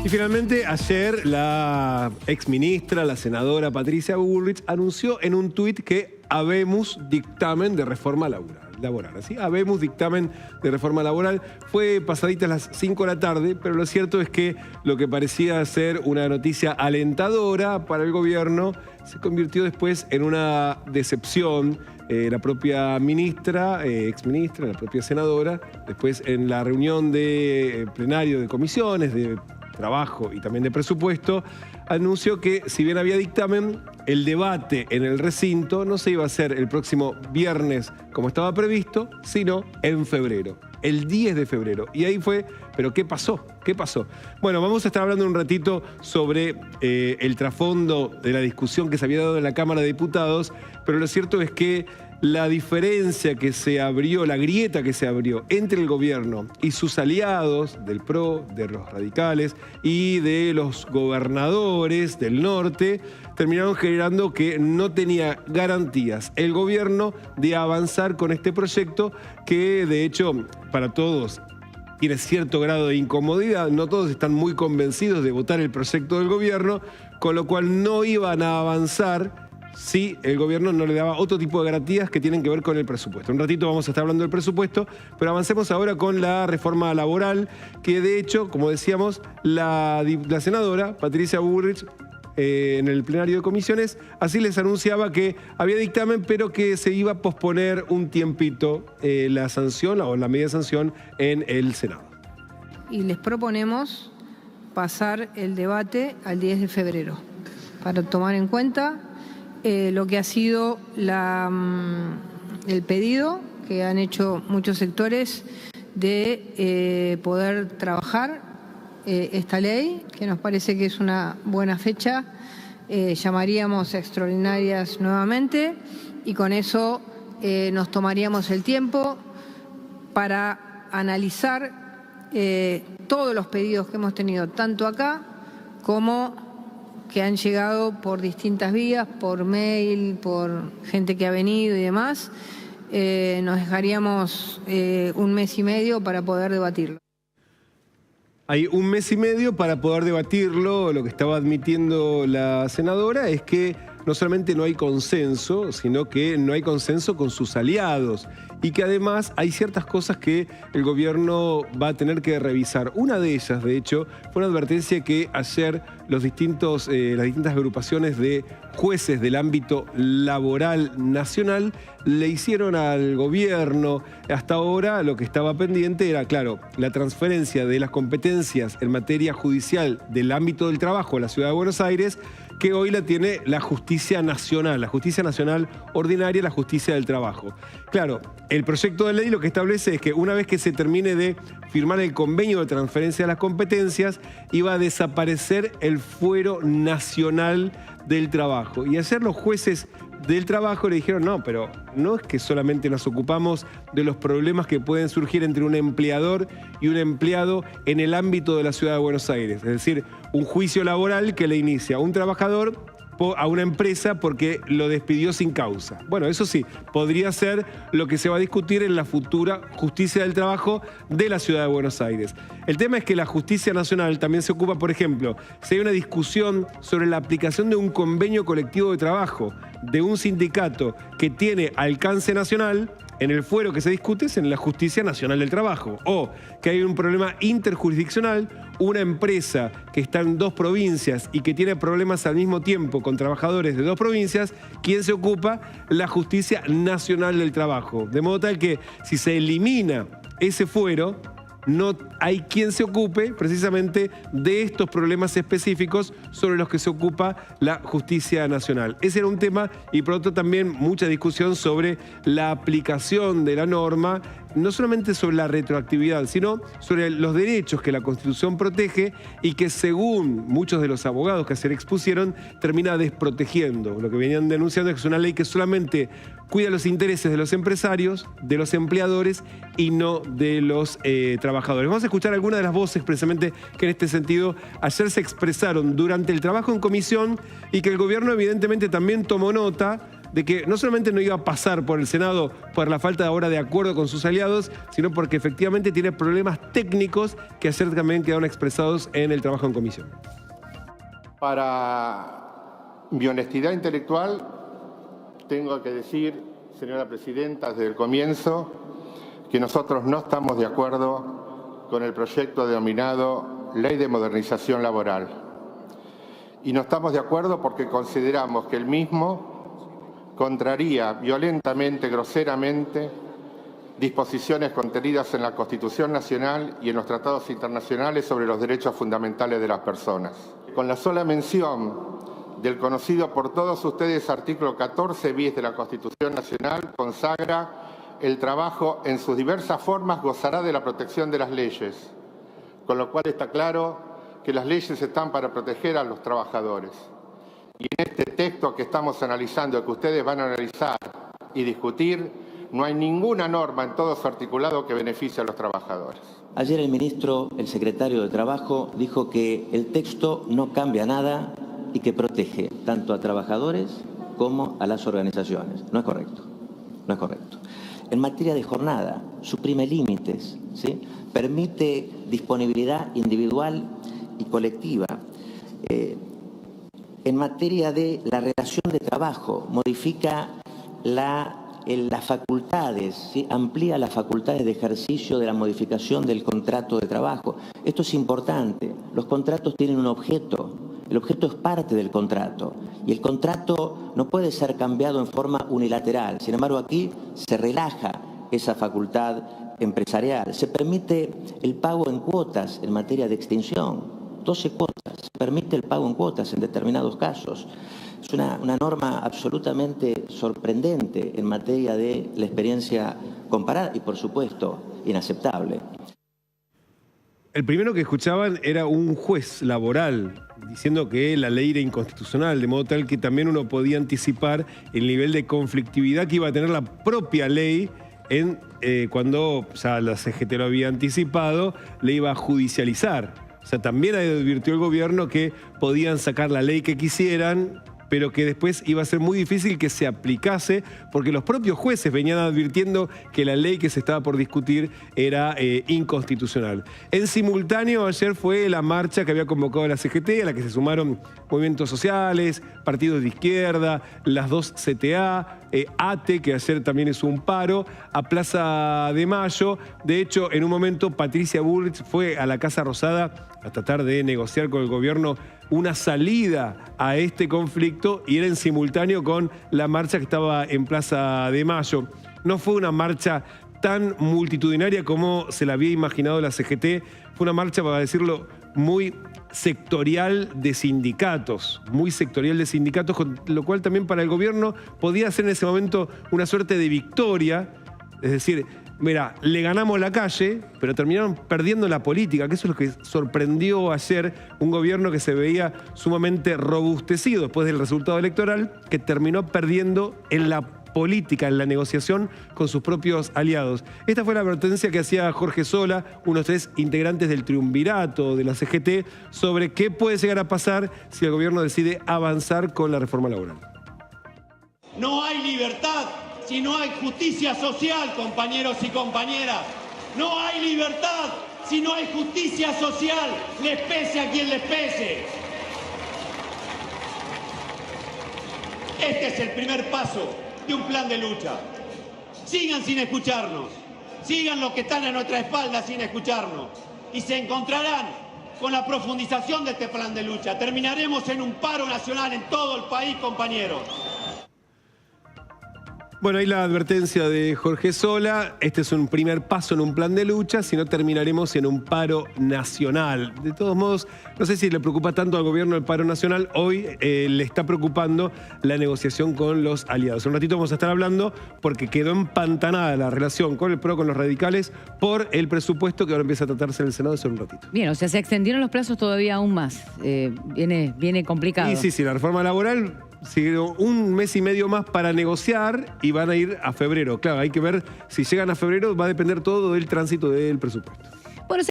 Y finalmente, ayer la exministra, la senadora Patricia Bullrich, anunció en un tuit que habemos dictamen de reforma laboral. ¿Sí? Habemos dictamen de reforma laboral. Fue pasaditas las 5 de la tarde, pero lo cierto es que lo que parecía ser una noticia alentadora para el gobierno se convirtió después en una decepción. La propia ministra, exministra, la propia senadora, después en la reunión de plenario de comisiones, de trabajo y también de presupuesto, anunció que si bien había dictamen, el debate en el recinto no se iba a hacer el próximo viernes como estaba previsto, sino en febrero, el 10 de febrero. Y ahí fue, ¿pero qué pasó? ¿Qué pasó? Bueno, vamos a estar hablando un ratito sobre el trasfondo de la discusión que se había dado en la Cámara de Diputados, pero lo cierto es que la diferencia que se abrió, la grieta que se abrió entre el gobierno y sus aliados del PRO, de los radicales y de los gobernadores del norte, terminaron generando que no tenía garantías el gobierno de avanzar con este proyecto que, de hecho, para todos tiene cierto grado de incomodidad. No todos están muy convencidos de votar el proyecto del gobierno, con lo cual no iban a avanzar si el gobierno no le daba otro tipo de garantías que tienen que ver con el presupuesto. Un ratito vamos a estar hablando del presupuesto, pero avancemos ahora con la reforma laboral, que de hecho, como decíamos, la senadora Patricia Bullrich en el plenario de comisiones, así les anunciaba que había dictamen, pero que se iba a posponer un tiempito la sanción o la medida de sanción en el Senado. Y les proponemos pasar el debate al 10 de febrero para tomar en cuenta lo que ha sido el pedido que han hecho muchos sectores de poder trabajar esta ley, que nos parece que es una buena fecha. Llamaríamos extraordinarias nuevamente y con eso nos tomaríamos el tiempo para analizar todos los pedidos que hemos tenido, tanto acá como que han llegado por distintas vías, por mail, por gente que ha venido y demás. Nos dejaríamos un mes y medio para poder debatirlo. Hay un mes y medio para poder debatirlo. Lo que estaba admitiendo la senadora es que no solamente no hay consenso, sino que no hay consenso con sus aliados y que además hay ciertas cosas que el gobierno va a tener que revisar. Una de ellas, de hecho, fue una advertencia que ayer las distintas agrupaciones de jueces del ámbito laboral nacional le hicieron al gobierno. Hasta ahora lo que estaba pendiente era, claro, la transferencia de las competencias en materia judicial del ámbito del trabajo a la Ciudad de Buenos Aires, que hoy la tiene la Justicia Nacional Ordinaria, la Justicia del Trabajo. Claro, el proyecto de ley lo que establece es que una vez que se termine de firmar el convenio de transferencia de las competencias, iba a desaparecer el Fuero Nacional del Trabajo. Y ayer los jueces del trabajo le dijeron, no, pero no es que solamente nos ocupamos de los problemas que pueden surgir entre un empleador y un empleado en el ámbito de la Ciudad de Buenos Aires. Es decir, un juicio laboral que le inicia a un trabajador a una empresa porque lo despidió sin causa. Bueno, eso sí, podría ser lo que se va a discutir en la futura Justicia del Trabajo de la Ciudad de Buenos Aires. El tema es que la Justicia Nacional también se ocupa, por ejemplo, si hay una discusión sobre la aplicación de un convenio colectivo de trabajo de un sindicato que tiene alcance nacional, en el fuero que se discute es en la Justicia Nacional del Trabajo. O que hay un problema interjurisdiccional, una empresa que está en 2 provincias y que tiene problemas al mismo tiempo con trabajadores de 2 provincias, ¿quién se ocupa? La Justicia Nacional del Trabajo. De modo tal que si se elimina ese fuero, no hay quien se ocupe precisamente de estos problemas específicos sobre los que se ocupa la Justicia Nacional. Ese era un tema y por otro también mucha discusión sobre la aplicación de la norma, no solamente sobre la retroactividad, sino sobre los derechos que la Constitución protege y que según muchos de los abogados que ayer expusieron, termina desprotegiendo. Lo que venían denunciando es que es una ley que solamente cuida los intereses de los empresarios, de los empleadores y no de los trabajadores. Vamos a escuchar algunas de las voces precisamente que en este sentido ayer se expresaron durante el trabajo en comisión y que el gobierno evidentemente también tomó nota de que no solamente no iba a pasar por el Senado por la falta ahora de acuerdo con sus aliados, sino porque efectivamente tiene problemas técnicos que ayer también quedaron expresados en el trabajo en comisión. Para mi honestidad intelectual, tengo que decir, señora Presidenta, desde el comienzo, que nosotros no estamos de acuerdo con el proyecto denominado Ley de Modernización Laboral. Y no estamos de acuerdo porque consideramos que el mismo contraría violentamente, groseramente, disposiciones contenidas en la Constitución Nacional y en los tratados internacionales sobre los derechos fundamentales de las personas. Con la sola mención del conocido por todos ustedes artículo 14 bis de la Constitución Nacional, consagra el trabajo en sus diversas formas gozará de la protección de las leyes, con lo cual está claro que las leyes están para proteger a los trabajadores. Y en este texto que estamos analizando, que ustedes van a analizar y discutir, no hay ninguna norma en todo su articulado que beneficie a los trabajadores. Ayer el secretario de Trabajo, dijo que el texto no cambia nada y que protege tanto a trabajadores como a las organizaciones. No es correcto, no es correcto. En materia de jornada, suprime límites, ¿sí? Permite disponibilidad individual y colectiva. En materia de la relación de trabajo, modifica las facultades, ¿sí? Amplía las facultades de ejercicio de la modificación del contrato de trabajo. Esto es importante. Los contratos tienen un objeto. El objeto es parte del contrato y el contrato no puede ser cambiado en forma unilateral. Sin embargo, aquí se relaja esa facultad empresarial. Se permite el pago en cuotas en materia de extinción, 12 cuotas. Se permite el pago en cuotas en determinados casos. Es una norma absolutamente sorprendente en materia de la experiencia comparada y, por supuesto, inaceptable. El primero que escuchaban era un juez laboral diciendo que la ley era inconstitucional, de modo tal que también uno podía anticipar el nivel de conflictividad que iba a tener la propia ley cuando ya la CGT lo había anticipado, le iba a judicializar. O sea, también advirtió el gobierno que podían sacar la ley que quisieran, pero que después iba a ser muy difícil que se aplicase porque los propios jueces venían advirtiendo que la ley que se estaba por discutir era inconstitucional. En simultáneo, ayer fue la marcha que había convocado la CGT, a la que se sumaron movimientos sociales, partidos de izquierda, las dos CTA, ATE, que ayer también hizo un paro, a Plaza de Mayo. De hecho, en un momento, Patricia Bullrich fue a la Casa Rosada a tratar de negociar con el gobierno una salida a este conflicto y era en simultáneo con la marcha que estaba en Plaza de Mayo. No fue una marcha tan multitudinaria como se la había imaginado la CGT, fue una marcha, para decirlo, muy sectorial de sindicatos, con lo cual también para el gobierno podía ser en ese momento una suerte de victoria, es decir, mira, le ganamos la calle, pero terminaron perdiendo la política, que eso es lo que sorprendió ayer un gobierno que se veía sumamente robustecido después del resultado electoral, que terminó perdiendo en la política, en la negociación con sus propios aliados. Esta fue la advertencia que hacía Jorge Sola, unos 3 integrantes del triunvirato de la CGT, sobre qué puede llegar a pasar si el gobierno decide avanzar con la reforma laboral. No hay libertad si no hay justicia social, compañeros y compañeras. No hay libertad si no hay justicia social, les pese a quien les pese. Este es el primer paso de un plan de lucha. Sigan sin escucharnos, sigan los que están a nuestra espalda sin escucharnos y se encontrarán con la profundización de este plan de lucha. Terminaremos en un paro nacional en todo el país, compañeros. Bueno, ahí la advertencia de Jorge Sola. Este es un primer paso en un plan de lucha, si no terminaremos en un paro nacional. De todos modos, no sé si le preocupa tanto al gobierno el paro nacional. Hoy le está preocupando la negociación con los aliados. En un ratito vamos a estar hablando porque quedó empantanada la relación con el PRO, con los radicales, por el presupuesto que ahora empieza a tratarse en el Senado. Eso en un ratito. Bien, o sea, se extendieron los plazos todavía aún más. Viene complicado. Y sí, la reforma laboral sigue un mes y medio más para negociar y van a ir a febrero. Claro, hay que ver si llegan a febrero, va a depender todo del tránsito del presupuesto.